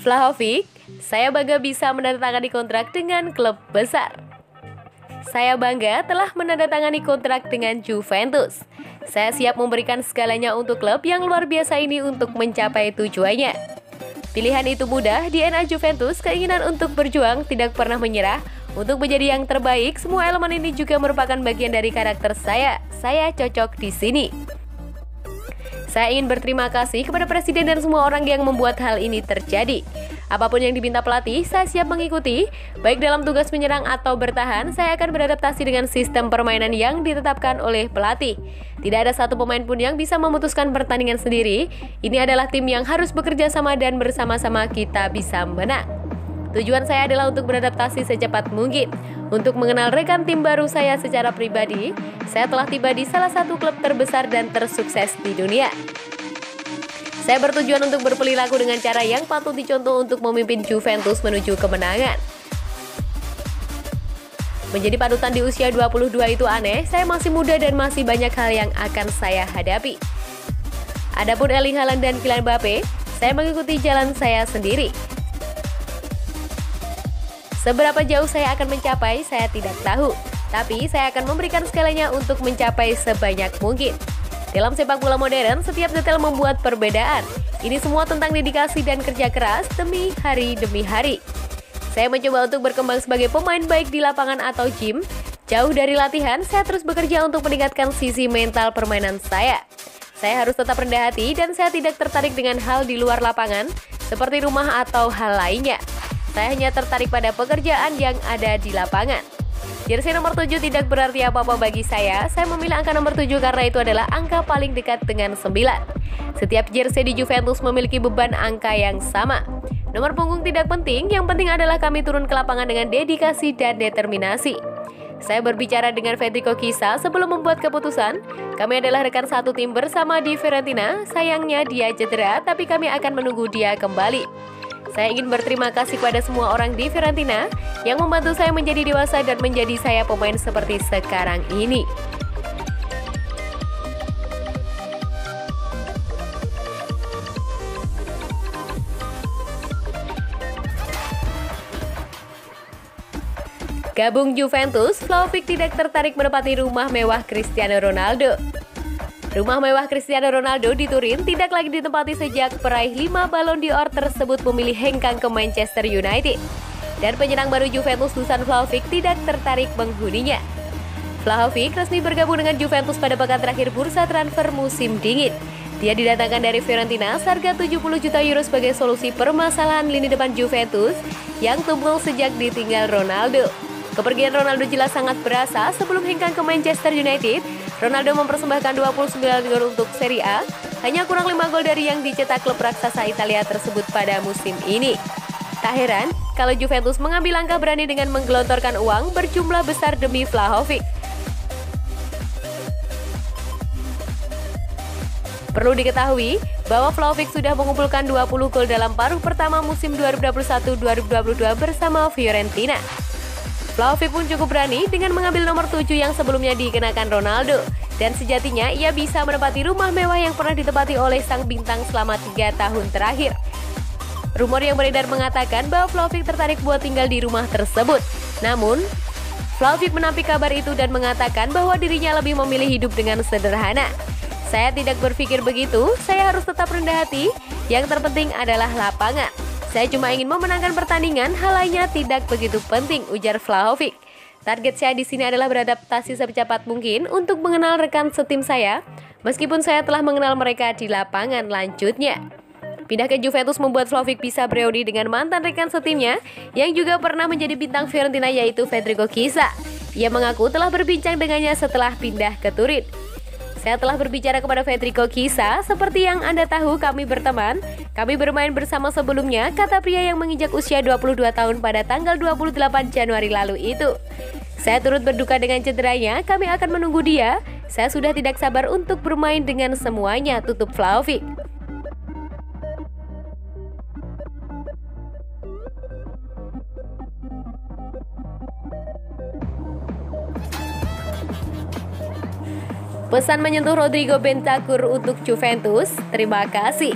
Vlahovic, saya bangga bisa menandatangani kontrak dengan klub besar. Saya bangga telah menandatangani kontrak dengan Juventus. Saya siap memberikan segalanya untuk klub yang luar biasa ini untuk mencapai tujuannya. Pilihan itu mudah, DNA Juventus, keinginan untuk berjuang, tidak pernah menyerah, untuk menjadi yang terbaik. Semua elemen ini juga merupakan bagian dari karakter saya. Saya cocok di sini. Saya ingin berterima kasih kepada Presiden dan semua orang yang membuat hal ini terjadi. Apapun yang diminta pelatih, saya siap mengikuti. Baik dalam tugas menyerang atau bertahan, saya akan beradaptasi dengan sistem permainan yang ditetapkan oleh pelatih. Tidak ada satu pemain pun yang bisa memutuskan pertandingan sendiri. Ini adalah tim yang harus bekerja sama dan bersama-sama kita bisa menang. Tujuan saya adalah untuk beradaptasi secepat mungkin. Untuk mengenal rekan tim baru saya secara pribadi, saya telah tiba di salah satu klub terbesar dan tersukses di dunia. Saya bertujuan untuk berperilaku dengan cara yang patut dicontoh untuk memimpin Juventus menuju kemenangan. Menjadi panutan di usia 22 itu aneh, saya masih muda dan masih banyak hal yang akan saya hadapi. Adapun Erling Haaland dan Kylian Mbappe, saya mengikuti jalan saya sendiri. Seberapa jauh saya akan mencapai, saya tidak tahu. Tapi saya akan memberikan segalanya untuk mencapai sebanyak mungkin. Dalam sepak bola modern, setiap detail membuat perbedaan. Ini semua tentang dedikasi dan kerja keras demi hari. Saya mencoba untuk berkembang sebagai pemain baik di lapangan atau gym. Jauh dari latihan, saya terus bekerja untuk meningkatkan sisi mental permainan saya. Saya harus tetap rendah hati dan saya tidak tertarik dengan hal di luar lapangan, seperti rumah atau hal lainnya. Saya hanya tertarik pada pekerjaan yang ada di lapangan. Jersey nomor 7 tidak berarti apa-apa bagi saya. Saya memilih angka nomor 7 karena itu adalah angka paling dekat dengan 9. Setiap jersey di Juventus memiliki beban angka yang sama. Nomor punggung tidak penting, yang penting adalah kami turun ke lapangan dengan dedikasi dan determinasi. Saya berbicara dengan Federico Chiesa sebelum membuat keputusan. Kami adalah rekan satu tim bersama di Fiorentina. Sayangnya dia cedera, tapi kami akan menunggu dia kembali. Saya ingin berterima kasih kepada semua orang di Fiorentina yang membantu saya menjadi dewasa dan menjadi saya pemain seperti sekarang ini. Gabung Juventus, Vlahovic tidak tertarik menempati rumah mewah Cristiano Ronaldo. Rumah mewah Cristiano Ronaldo di Turin tidak lagi ditempati sejak peraih 5 Ballon d'Or tersebut memilih hengkang ke Manchester United. Dan penyerang baru Juventus Dusan Vlahovic tidak tertarik menghuninya. Vlahovic resmi bergabung dengan Juventus pada pekan terakhir bursa transfer musim dingin. Dia didatangkan dari Fiorentina seharga 70 juta euro sebagai solusi permasalahan lini depan Juventus yang tumbul sejak ditinggal Ronaldo. Kepergian Ronaldo jelas sangat berasa. Sebelum hengkang ke Manchester United, Ronaldo mempersembahkan 29 gol untuk Serie A, hanya kurang 5 gol dari yang dicetak klub raksasa Italia tersebut pada musim ini. Tak heran kalau Juventus mengambil langkah berani dengan menggelontorkan uang berjumlah besar demi Vlahovic. Perlu diketahui bahwa Vlahovic sudah mengumpulkan 20 gol dalam paruh pertama musim 2021-2022 bersama Fiorentina. Vlahovic pun cukup berani dengan mengambil nomor 7 yang sebelumnya dikenakan Ronaldo. Dan sejatinya ia bisa menempati rumah mewah yang pernah ditempati oleh sang bintang selama 3 tahun terakhir. Rumor yang beredar mengatakan bahwa Vlahovic tertarik buat tinggal di rumah tersebut. Namun, Vlahovic menampik kabar itu dan mengatakan bahwa dirinya lebih memilih hidup dengan sederhana. Saya tidak berpikir begitu, saya harus tetap rendah hati. Yang terpenting adalah lapangan. Saya cuma ingin memenangkan pertandingan, hal lainnya tidak begitu penting, ujar Vlahovic. Target saya di sini adalah beradaptasi secepat mungkin untuk mengenal rekan setim saya, meskipun saya telah mengenal mereka di lapangan. Lanjutnya, pindah ke Juventus membuat Vlahovic bisa bereuni dengan mantan rekan setimnya yang juga pernah menjadi bintang Fiorentina, yaitu Federico Chiesa. Ia mengaku telah berbincang dengannya setelah pindah ke Turin. Saya telah berbicara kepada Federico Chiesa, seperti yang Anda tahu kami berteman, kami bermain bersama sebelumnya, kata pria yang menginjak usia 22 tahun pada tanggal 28 Januari lalu itu. Saya turut berduka dengan cederanya, kami akan menunggu dia, saya sudah tidak sabar untuk bermain dengan semuanya, tutup Vlahovic. Pesan menyentuh Rodrigo Bentancur untuk Juventus, terima kasih.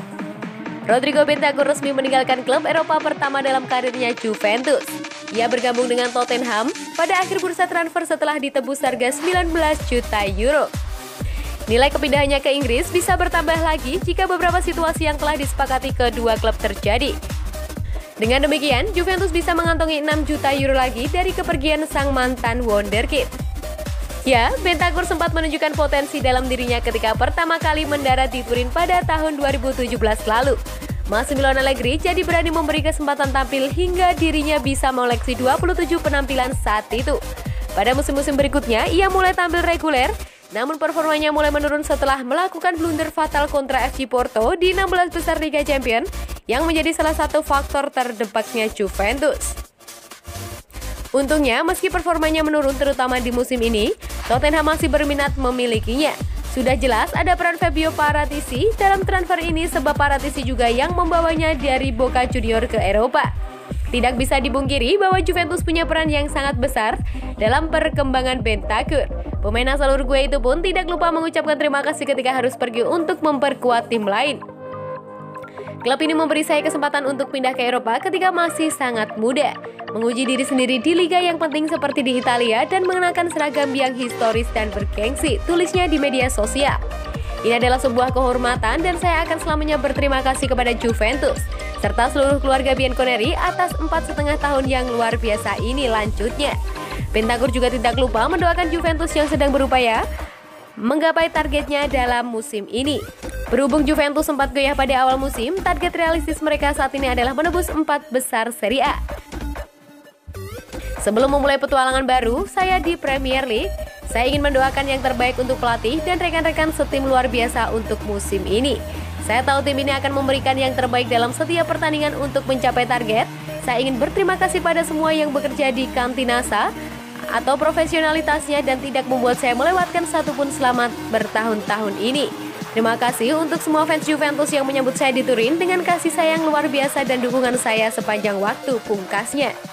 Rodrigo Bentancur resmi meninggalkan klub Eropa pertama dalam karirnya Juventus. Ia bergabung dengan Tottenham pada akhir bursa transfer setelah ditebus harga 19 juta euro. Nilai kepindahannya ke Inggris bisa bertambah lagi jika beberapa situasi yang telah disepakati kedua klub terjadi. Dengan demikian, Juventus bisa mengantongi 6 juta euro lagi dari kepergian sang mantan wonderkid. Ya, Bentancur sempat menunjukkan potensi dalam dirinya ketika pertama kali mendarat di Turin pada tahun 2017 lalu. Massimiliano Allegri jadi berani memberi kesempatan tampil hingga dirinya bisa mengoleksi 27 penampilan saat itu. Pada musim-musim berikutnya, ia mulai tampil reguler, namun performanya mulai menurun setelah melakukan blunder fatal kontra FC Porto di 16 besar Liga Champions yang menjadi salah satu faktor terdebaknya Juventus. Untungnya, meski performanya menurun terutama di musim ini, Tottenham masih berminat memilikinya. Sudah jelas ada peran Fabio Paratici dalam transfer ini sebab Paratici juga yang membawanya dari Boca Juniors ke Eropa. Tidak bisa dibungkiri bahwa Juventus punya peran yang sangat besar dalam perkembangan Bentancur. Pemain asal Uruguay itu pun tidak lupa mengucapkan terima kasih ketika harus pergi untuk memperkuat tim lain. Klub ini memberi saya kesempatan untuk pindah ke Eropa ketika masih sangat muda, menguji diri sendiri di liga yang penting seperti di Italia dan mengenakan seragam yang historis dan bergengsi, tulisnya di media sosial. Ini adalah sebuah kehormatan dan saya akan selamanya berterima kasih kepada Juventus serta seluruh keluarga Bianconeri atas 4,5 tahun yang luar biasa ini, lanjutnya. Bentancur juga tidak lupa mendoakan Juventus yang sedang berupaya menggapai targetnya dalam musim ini. Berhubung Juventus sempat goyah pada awal musim, target realistis mereka saat ini adalah menembus 4 besar Serie A. Sebelum memulai petualangan baru saya di Premier League, saya ingin mendoakan yang terbaik untuk pelatih dan rekan-rekan setim luar biasa untuk musim ini. Saya tahu tim ini akan memberikan yang terbaik dalam setiap pertandingan untuk mencapai target. Saya ingin berterima kasih pada semua yang bekerja di Campinasa atau profesionalitasnya dan tidak membuat saya melewatkan satupun selamat bertahun-tahun ini. Terima kasih untuk semua fans Juventus yang menyambut saya di Turin dengan kasih sayang luar biasa dan dukungan saya sepanjang waktu, pungkasnya.